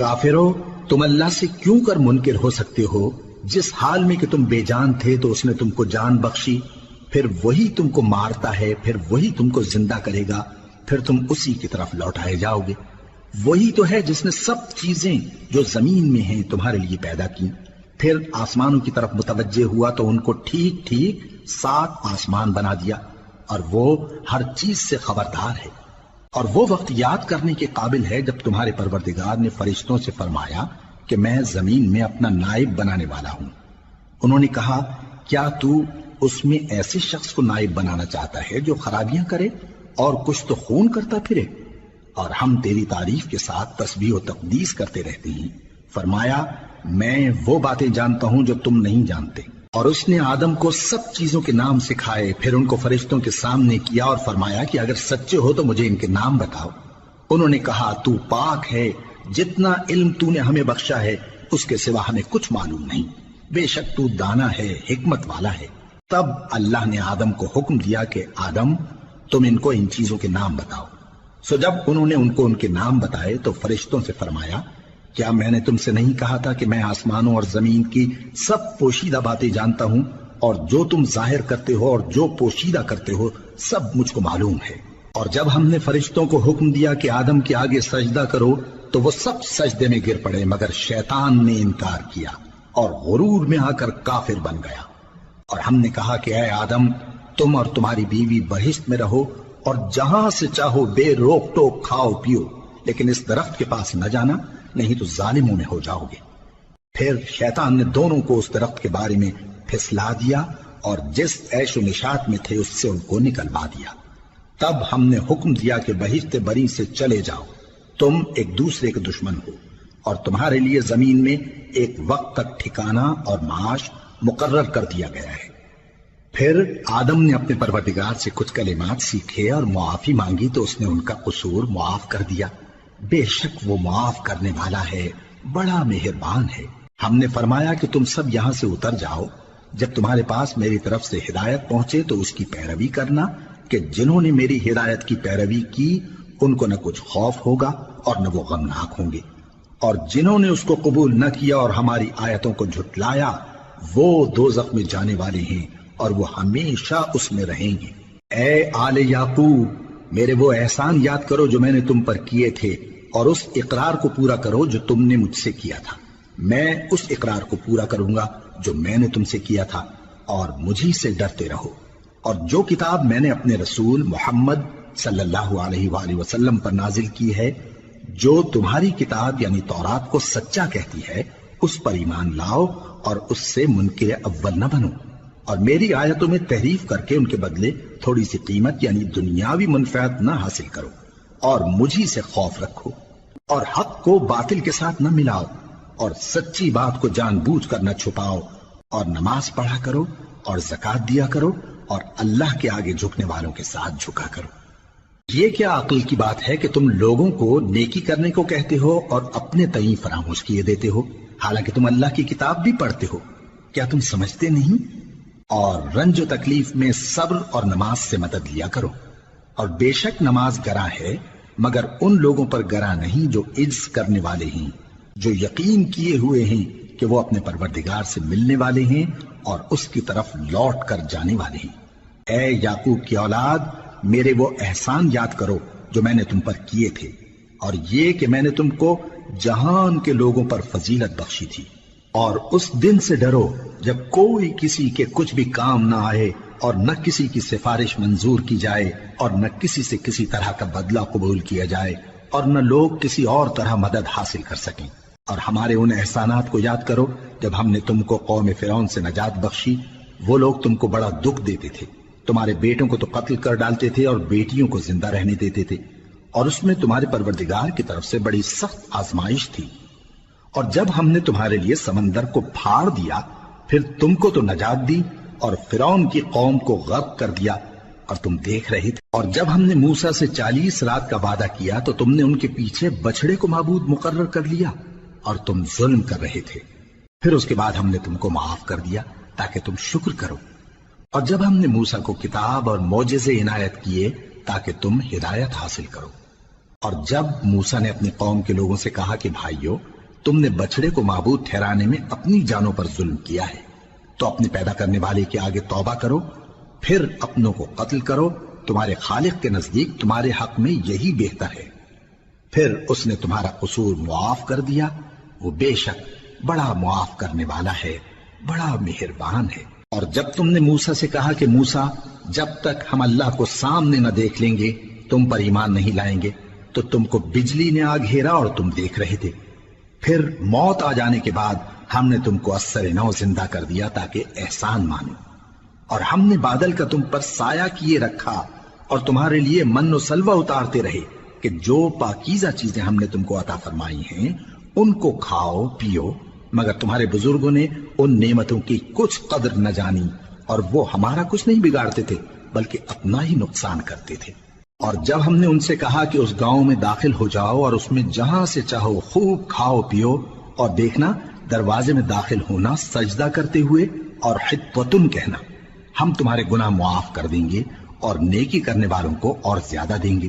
کافرو، تم اللہ سے کیوں کر منکر ہو سکتے ہو؟ جس حال میں کہ تم بے جان تھے تو اس نے تم کو جان بخشی، پھر وہی تم کو مارتا ہے، پھر وہی تم کو زندہ کرے گا، پھر تم اسی کی طرف لوٹائے جاؤ گے۔ وہی تو ہے جس نے سب چیزیں جو زمین میں ہیں تمہارے لیے پیدا کی، پھر آسمانوں کی طرف متوجہ ہوا تو ان کو ٹھیک ٹھیک 7 آسمان بنا دیا، اور وہ ہر چیز سے خبردار ہے۔ اور وہ وقت یاد کرنے کے قابل ہے جب تمہارے پروردگار نے فرشتوں سے فرمایا کہ میں زمین میں اپنا نائب بنانے والا ہوں۔ انہوں نے کہا، کیا تو اس میں ایسے شخص کو نائب بنانا چاہتا ہے جو خرابیاں کرے اور کچھ تو خون کرتا پھرے؟ اور ہم تیری تعریف کے ساتھ تسبیح و تقدیس کرتے رہتے ہیں۔ فرمایا، میں وہ باتیں جانتا ہوں جو تم نہیں جانتے۔ اور اس نے آدم کو سب چیزوں کے نام سکھائے، پھر ان کو فرشتوں کے سامنے کیا اور فرمایا کہ اگر سچے ہو تو مجھے ان کے نام بتاؤ۔ انہوں نے کہا، تو پاک ہے، جتنا علم تو نے ہمیں بخشا ہے اس کے سوا ہمیں کچھ معلوم نہیں، بے شک تو دانا ہے، حکمت والا ہے۔ تب اللہ نے آدم کو حکم دیا کہ آدم، تم ان کو ان چیزوں کے نام بتاؤ۔ سو جب انہوں نے ان کو ان کے نام بتائے تو فرشتوں سے فرمایا، کیا میں نے تم سے نہیں کہا تھا کہ میں آسمانوں اور زمین کی سب پوشیدہ باتیں جانتا ہوں، اور جو تم ظاہر کرتے ہو اور جو پوشیدہ کرتے ہو سب مجھ کو معلوم ہے۔ اور جب ہم نے فرشتوں کو حکم دیا کہ آدم کے آگے سجدہ کرو تو وہ سب سجدے میں گر پڑے، مگر شیطان نے انکار کیا اور غرور میں آ کر کافر بن گیا۔ اور ہم نے کہا کہ اے آدم، تم اور تمہاری بیوی بہشت میں رہو اور جہاں سے چاہو بے روک ٹوک کھاؤ پیو، لیکن اس درخت کے پاس نہ جانا، نہیں تو ظالموں میں ہو جاؤ گے۔ پھر شیطان نے دونوں کو اس درخت کے بارے میں پھسلا دیا اور جس عیش و نشاط میں تھے اس سے ان کو نکلوا دیا۔ تب ہم نے حکم دیا کہ بہشت بری سے چلے جاؤ، تم ایک دوسرے کے دشمن ہو، اور تمہارے لیے زمین میں ایک وقت تک ٹھکانہ اور معاش مقرر کر دیا گیا ہے۔ پھر آدم نے اپنے پروردگار سے کچھ کلمات سیکھے اور معافی مانگی تو اس نے ان کا قصور معاف کر دیا۔ بے شک وہ معاف کرنے والا ہے، بڑا مہربان ہے۔ ہم نے فرمایا کہ تم سب یہاں سے اتر جاؤ، جب تمہارے پاس میری طرف سے ہدایت پہنچے تو اس کی پیروی کرنا، کہ جنہوں نے میری ہدایت کی پیروی کی ان کو نہ کچھ خوف ہوگا اور نہ وہ غمناک ہوں گے، اور جنہوں نے اس کو قبول نہ کیا اور ہماری آیتوں کو جھٹلایا وہ دوزخ میں جانے والے ہیں اور وہ ہمیشہ اس میں رہیں گے۔ اے آل یعقوب، میرے وہ احسان یاد کرو جو میں نے تم پر کیے تھے، اور اس اقرار کو پورا کرو جو تم نے مجھ سے کیا تھا۔ میں اس اقرار کو پورا کروں گا جو میں نے تم سے کیا تھا، اور مجھی سے ڈرتے رہو۔ اور جو کتاب میں نے اپنے رسول محمد صلی اللہ علیہ وآلہ وسلم پر نازل کی ہے، جو تمہاری کتاب یعنی تورات کو سچا کہتی ہے، اس پر ایمان لاؤ اور اس سے منکر اول نہ بنو، اور میری آیتوں میں تحریف کر کے ان کے بدلے تھوڑی سی قیمت یعنی دنیاوی منفعت نہ حاصل کرو، اور مجھی سے خوف رکھو، اور حق کو باطل کے ساتھ نہ ملاؤ، اور سچی بات کو جان بوجھ کر نہ چھپاؤ، اور نماز پڑھا کرو اور زکوٰۃ دیا کرو، اور اللہ کے آگے جھکنے والوں کے ساتھ جھکا کرو۔ یہ کیا عقل کی بات ہے کہ تم لوگوں کو نیکی کرنے کو کہتے ہو اور اپنے تئیں فراموش کیے دیتے ہو، حالانکہ تم اللہ کی کتاب بھی پڑھتے ہو؟ کیا تم سمجھتے نہیں؟ اور رنج و تکلیف میں صبر اور نماز سے مدد لیا کرو، اور بے شک نماز گراں ہے، مگر ان لوگوں پر گراں نہیں جو عجز کرنے والے ہیں، جو یقین کیے ہوئے ہیں کہ وہ اپنے پروردگار سے ملنے والے ہیں اور اس کی طرف لوٹ کر جانے والے ہیں۔ اے یعقوب کی اولاد، میرے وہ احسان یاد کرو جو میں نے تم پر کیے تھے، اور یہ کہ میں نے تم کو جہان کے لوگوں پر فضیلت بخشی تھی۔ اور اس دن سے ڈرو جب کوئی کسی کے کچھ بھی کام نہ آئے، اور نہ کسی کی سفارش منظور کی جائے، اور نہ کسی سے کسی طرح کا بدلہ قبول کیا جائے، اور نہ لوگ کسی اور طرح مدد حاصل کر سکیں۔ اور ہمارے ان احسانات کو یاد کرو جب ہم نے تم کو قوم فرعون سے نجات بخشی۔ وہ لوگ تم کو بڑا دکھ دیتے تھے، تمہارے بیٹوں کو تو قتل کر ڈالتے تھے اور بیٹیوں کو زندہ رہنے دیتے تھے، اور اس میں تمہارے پروردگار کی طرف سے بڑی سخت آزمائش تھی۔ اور جب ہم نے تمہارے لیے سمندر کو پھاڑ دیا، پھر تم کو تو نجات دی اور فرعون کی قوم کو غرق کر دیا، اور تم دیکھ رہے تھے۔ اور جب ہم نے موسیٰ سے 40 رات کا وعدہ کیا تو تم نے ان کے پیچھے بچڑے کو معبود مقرر کر لیا، اور تم ظلم کر رہے تھے۔ پھر اس کے بعد ہم نے تم کو معاف کر دیا تاکہ تم شکر کرو۔ اور جب ہم نے موسیٰ کو کتاب اور معجزے عنایت کیے تاکہ تم ہدایت حاصل کرو۔ اور جب موسیٰ نے اپنی قوم کے لوگوں سے کہا کہ بھائیو، تم نے بچڑے کو معبود ٹھہرانے میں اپنی جانوں پر ظلم کیا ہے، تو اپنے پیدا کرنے والے کے آگے توبہ کرو، پھر اپنوں کو قتل کرو، تمہارے خالق کے نزدیک تمہارے حق میں یہی بہتر ہے، پھر اس نے تمہارا قصور معاف کر دیا، وہ بے شک بڑا معاف کرنے والا ہے، بڑا مہربان ہے۔ اور جب تم نے موسیٰ سے کہا کہ موسیٰ، جب تک ہم اللہ کو سامنے نہ دیکھ لیں گے تم پر ایمان نہیں لائیں گے، تو تم کو بجلی نے آ گھیرا اور تم دیکھ رہے تھے، پھر موت آ جانے کے بعد ہم نے تم کو اثر نو زندہ کر دیا تاکہ احسان مانو، اور ہم نے بادل کا تم پر سایہ کیے رکھا اور تمہارے لیے من و سلوہ اتارتے رہے کہ جو پاکیزہ چیزیں ہم نے تم کو عطا فرمائی ہیں ان کو کھاؤ پیو، مگر تمہارے بزرگوں نے ان نعمتوں کی کچھ قدر نہ جانی، اور وہ ہمارا کچھ نہیں بگاڑتے تھے بلکہ اپنا ہی نقصان کرتے تھے۔ اور جب ہم نے ان سے کہا کہ اس گاؤں میں داخل ہو جاؤ اور اس میں جہاں سے چاہو خوب کھاؤ پیو، اور دیکھنا دروازے میں داخل ہونا سجدہ کرتے ہوئے اور حطوۃن کہنا، ہم تمہارے گناہ معاف کر دیں گے اور نیکی کرنے والوں کو اور زیادہ دیں گے۔